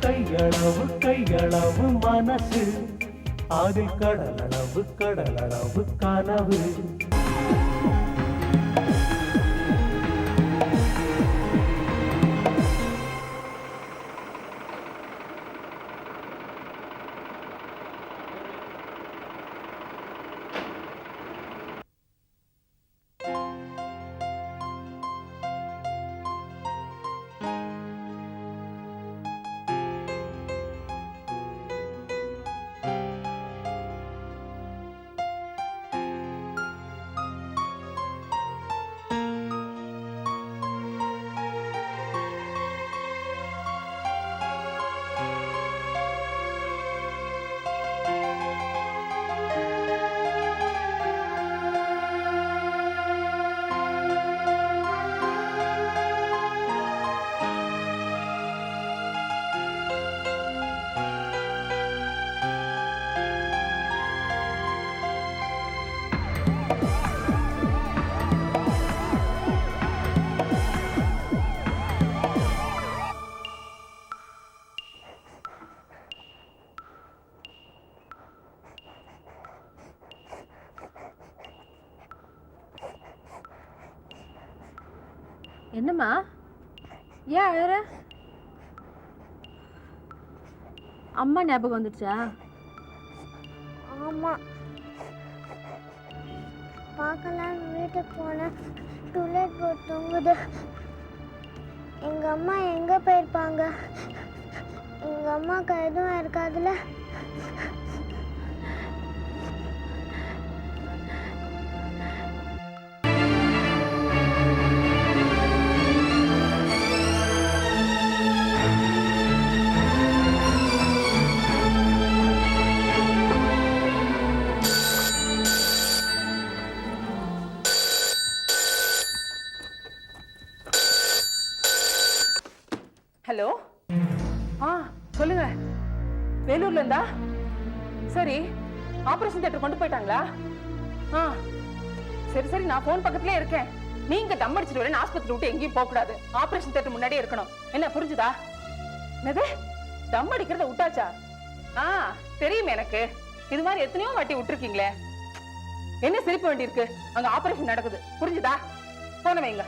கையளவு கையளவு மனசு, அதில் கடலளவு கடலளவு கனவு. என்னம்மா, ஏன் அழற? அம்மா ஞாபகம் வந்துடுச்சா? ஆமா, பார்க்கலாம் வீட்டுக்கு போனேன். டூலெட் போட்டு தூங்குது. எங்க அம்மா எங்க போயிருப்பாங்க? எங்க அம்மாவுக்கு எதுவும் இருக்காதுல்ல? ஹலோ, சொல்லுங்க. வேலூர்ல இருந்தா? சரி, ஆபரேஷன் தியேட்டர் கொண்டு போயிட்டாங்களா? சரி சரி, நான் போன் பக்கத்துலயே இருக்கேன். நீங்க தம் அடிச்சுட்டு வரேன், ஆஸ்பத்திரி விட்டு எங்கேயும் போக கூடாது. ஆபரேஷன் தியேட்டர் முன்னாடியே இருக்கணும். என்ன புரிஞ்சுதா? என்னது, தம் அடிக்கிறத விட்டாச்சா? தெரியும் எனக்கு. இது மாதிரி எத்தனையோ வாட்டி விட்டுருக்கீங்களே. என்ன சிரிப்பு வேண்டி இருக்கு? அங்க ஆபரேஷன் நடக்குது, புரிஞ்சுதா? போன வைங்க.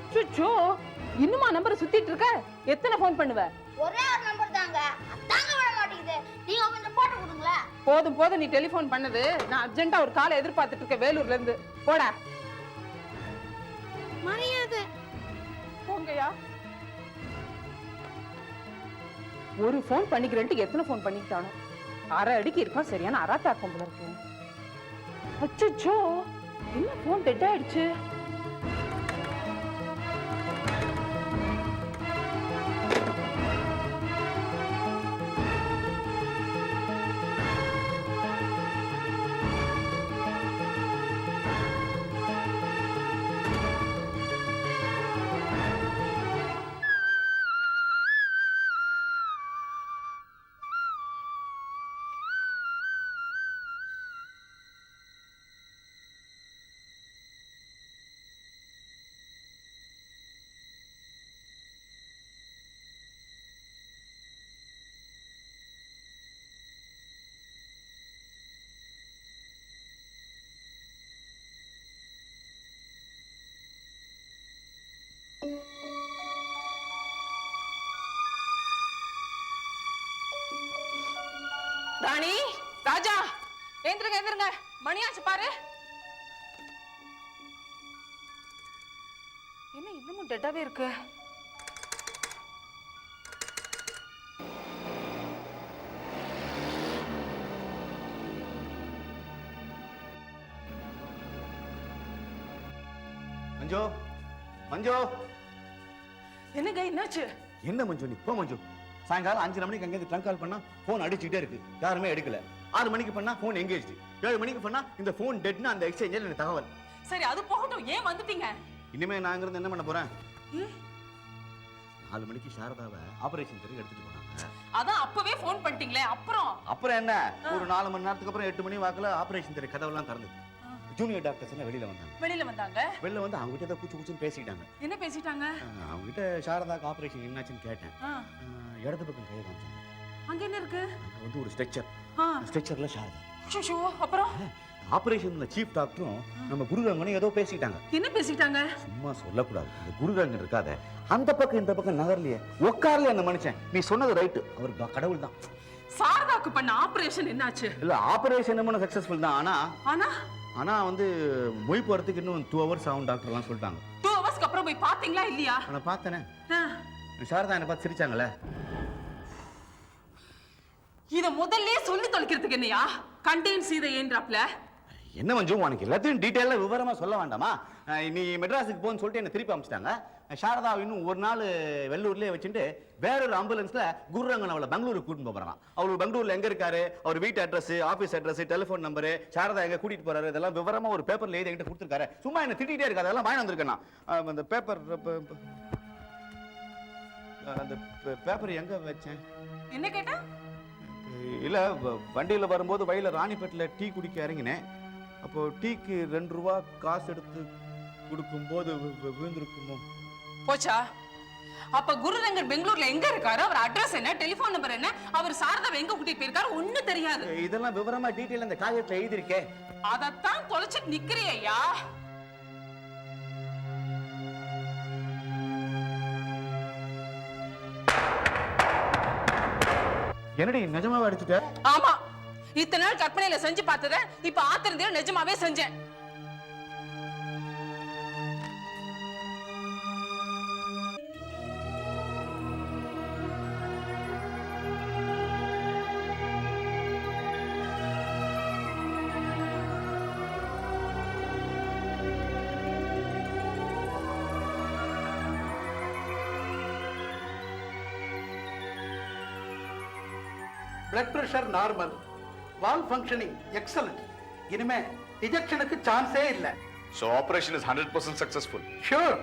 அச்சோ, இன்னுமா நம்பர் சுத்திட்டு இருக்க? எத்தனை ஃபோன் பண்ணுவ? ஒரே ஒரு நம்பர் தாங்க, அதாங்க விட மாட்டேங்குது. நீங்க கொஞ்சம் போட்டு கொடுங்களா? போதும் போதும், நீ டெலிபோன் பண்ணது. நான் அர்ஜென்ட்டா ஒரு காலை எதிர்பார்த்துட்டு இருக்கேன் வேலூர்ல இருந்து. போடா. மரியாதை. போங்கயா. ஒரு ஃபோன் பண்ணிக்கிறேன்ட்டு எத்தனை ஃபோன் பண்ணிக்கிட்டானோ. அரை அடிக்கு இருக்கான், சரியான அராத்தாக்கம் போல இருக்கு. அச்சோ, என்ன ஃபோன் டெட் ஆயிடுச்சு? ராணி, ராஜா, ஏந்திருங்க ஏந்திருங்க, மணியாச்சு பாரு. என்ன இன்னமும் டெட்டாவே இருக்கு? மஞ்சு, மஞ்சு, என்னங்க என்னாச்சு? என்ன மஞ்சு நீ போ மஞ்சு. சாயங்காலம் 5:30 மணிக்கு அங்கே ட்ரங்க் கால் பண்ணா போன் அடிச்சுட்டே இருக்கு, யாருமே எடுக்கல. 6 மணிக்கு பண்ணா போன் எங்கேஜ், 7 மணிக்கு பண்ணா இந்த போன் டெட்னு அந்த எக்ஸ்சேஞ்சில் எனக்கு தகவல். சரி, அது போகட்டும், ஏன் வந்துட்டீங்க? இனிமே நான் இங்கிருந்து என்ன பண்ண போறேன்? 4 மணிக்கு சாரதாவை ஆபரேஷன் தியேட்டருக்கு எடுத்துட்டு போனாங்க. அதான் அப்பவே போன் பண்ணிட்டீங்களே, அப்புறம் என்ன ஒரு 4 மணி நேரத்துக்கு அப்புறம் 8 மணி வாக்குல ஆபரேஷன் தியேட்டர் கதவெல்லாம் திறந்தது. ஜூனியர் டாக்டர்ஸ் எல்லாம் வெளியில வந்தாங்க. வெளில வந்து அவங்க கிட்ட ஏதோ கூச்சு கூச்சுன்னு பேசிட்டாங்க. என்ன பேசிட்டாங்க? அவங்க கிட்ட சாரதாக்கு ஆபரேஷன் என்னாச்சுன்னு கேட்டேன். இடது பக்கம் கையை காமிச்சாங்க. அங்க என்ன இருக்கு? அங்க வந்து ஒரு ஸ்ட்ரெச்சர்ல சாரதா. ஷூ, அப்புறம் ஆபரேஷன்ல சீஃப் டாக்டரும் நம்ம குருரங்கனும் ஏதோ பேசிட்டாங்க. என்ன பேசிட்டாங்க? சும்மா சொல்லக்கூடாது. இந்த குருரங்கன் இருக்காத, அந்த பக்கம் இந்த பக்கம் நகர்லையே உட்கார்ல அந்த மனுஷன். நீ சொன்னது ரைட்டு, அவர் கடவுள் தான். சாரதாக்கு பண்ண ஆபரேஷன் என்னாச்சு? இல்ல ஆபரேஷன் சக்சஸ்ஃபுல் தான். ஆனா வந்து மொய் போறதுக்கு இன்னும் 2 hours ஆகும் டாக்டர்லாம் சொல்லிட்டாங்க. 2 ஹவர்ஸ்க்கு அப்புறம் போய் பாத்தீங்களா இல்லையா? நான் பார்த்தேனே. சாரதா என்ன பார்த்து சிரிச்சாங்களே. இத முதல்லயே சொல்லி தொலைக்கிறதுக்கு என்னையா கண்டெயின் சீதை ஏன்றாப்ல? என்ன மஞ்சு, உனக்கு எல்லாத்தையும் டீடைலா விவரமா சொல்ல வேண்டாமா? நீ மெட்ராஸுக்கு போன்னு சொல்லிட்டு என்ன திருப்பி அனுப்பிச்சிட்டாங்க. சாரதா இன்னும் ஒரு நாள் வெள்ளூர்லயே வச்சுட்டு வேற ஒரு ஆம்புலன்ஸ்ல குருரங்கன் அவளை பெங்களூருக்கு கூட்டிட்டு போறான். அவரு பெங்களூர்ல எங்க இருக்காரு, அவர் வீட்டு address, office address, telephone number, Sarada எங்க கூட்டிட்டு போறாரு, இதெல்லாம் விவரமா ஒரு பேப்பர்ல எழுதி என்கிட்ட கொடுத்துருக்காரு. சும்மா என்ன திட்டிகிட்டே இருக்காது, அதெல்லாம் வாங்கி வந்திருக்கேன் நான். அந்த பேப்பர் எங்க வச்சேன்? என்ன கேட்டா? இல்ல, வண்டியில வரும்போது வயல ராணிப்பேட்டில் டீ குடிக்க இறங்கினேன். அப்போ டீக்கு 2 ரூபா காசு எடுத்து கொடுக்கும் போது விழுந்திருக்குமோ. போச்சா? அப்ப குருரங்கன் பெங்களூர்ல எங்க இருக்காரு, அவர் அட்ரஸ் என்ன, டெலிபோன் நம்பர் என்ன, அவர் சாரதாவை எங்க கூட்டிட்டு போயிருக்காரு ஒண்ணு தெரியாது. இதெல்லாம் விவரமா டீடைல் அந்த காகிதத்துல எழுதிருக்கே. அதத்தான் தொலைச்சிட்டு நிக்கிறியா? என்னடி நிஜமாவே அடிச்சுட்ட? ஆமா, இத்தனை நாள் கற்பனையில செஞ்சு பார்த்தத இப்ப ஆத்திரந்தில நிஜமாவே செஞ்சேன். Blood pressure normal, valve functioning excellent. இனிமே ரிஜெக்ஷனுக்கு சான்ஸே இல்ல. So operation is 100% successful. Sure.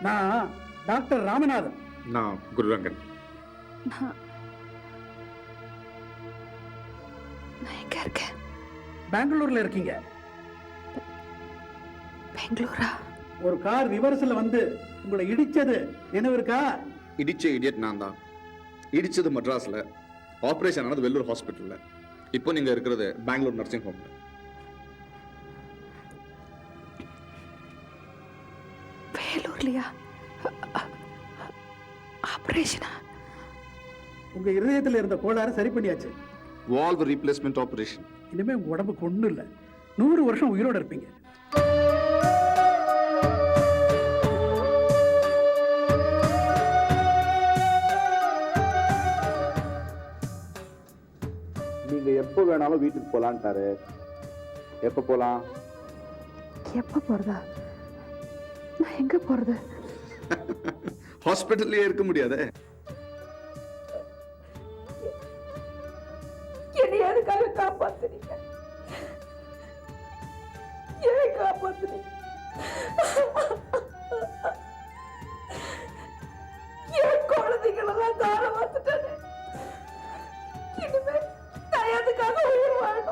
நான் டாக்டர் ராமநாதன். நான் குருரங்கன். நான் எங்க இருக்கேன்? பெங்களூர்ல இருக்கீங்க. பெங்களூரா? ஒரு கார் ரிவர்ஸ்ல வந்து உங்களை இடிச்சது நினைவு இருக்கா? இடிச்ச இடியட் நான் தான். இடிச்சது மெட்ராஸ்ல, ஆபரேஷன் ஆனது வெள்ளூர் ஹாஸ்பிட்டல்ல. இப்போ நீங்க இருக்கிறது பெங்களூர் நர்சிங் ஹோம்ல. வேலூர்லையா? ஆபரேஷனா? உங்க இருதயத்துல இருந்த கோளாறு சரி பண்ணியாச்சு. Valve replacement operation. இனிமே உங்க உடம்புக்கு ஒண்ணும் இல்ல. 100 வருஷம் உயிரோட இருப்பீங்க. நீங்க எப்போ வேணாலும் வீட்டுக்கு போலான்ட்டாரு. எப்ப போலாம்? எப்ப போறதா? நான் எங்க போறது? ஹாஸ்பிட்டல்லயே இருக்க முடியாதே. என்னை எதுக்காக காப்பாத்துறீங்க? ஏன் காப்பாத்துறீங்க? என் குழந்தைகளெல்லாம் தார வந்துட்டேன். இனிமே நான் எதுக்காக உயிர் வாழணும்?